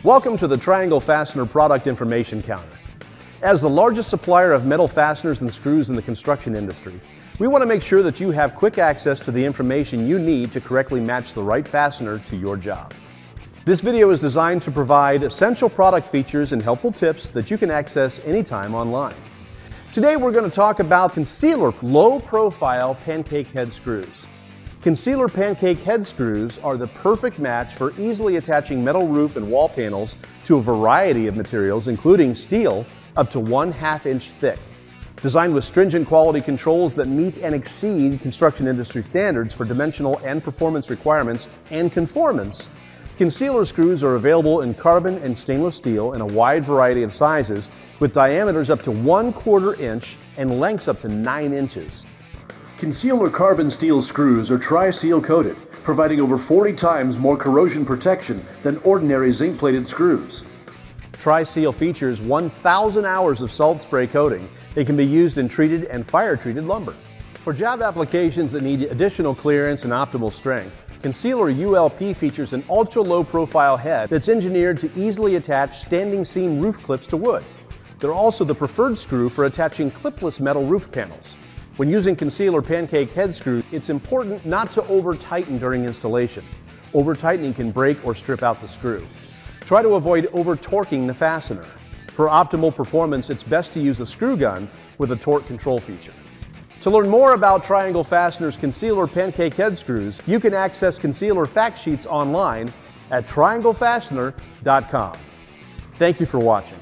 Welcome to the Triangle Fastener Product Information Counter. As the largest supplier of metal fasteners and screws in the construction industry, we want to make sure that you have quick access to the information you need to correctly match the right fastener to your job. This video is designed to provide essential product features and helpful tips that you can access anytime online. Today we're going to talk about CONCEALOR low-profile pancake head screws. CONCEALOR pancake head screws are the perfect match for easily attaching metal roof and wall panels to a variety of materials, including steel up to 1/2 inch thick. Designed with stringent quality controls that meet and exceed construction industry standards for dimensional and performance requirements and conformance, CONCEALOR screws are available in carbon and stainless steel in a wide variety of sizes, with diameters up to 1/4 inch and lengths up to 9 inches. CONCEALOR carbon steel screws are tri-seal coated, providing over 40 times more corrosion protection than ordinary zinc-plated screws. Tri-seal features 1,000 hours of salt spray coating. It can be used in treated and fire-treated lumber. For job applications that need additional clearance and optimal strength, CONCEALOR ULP features an ultra-low profile head that's engineered to easily attach standing seam roof clips to wood. They're also the preferred screw for attaching clipless metal roof panels. When using CONCEALOR pancake head screws, it's important not to over-tighten during installation. Over-tightening can break or strip out the screw. Try to avoid over-torquing the fastener. For optimal performance, it's best to use a screw gun with a torque control feature. To learn more about Triangle Fastener's CONCEALOR pancake head screws, you can access CONCEALOR fact sheets online at trianglefastener.com. Thank you for watching.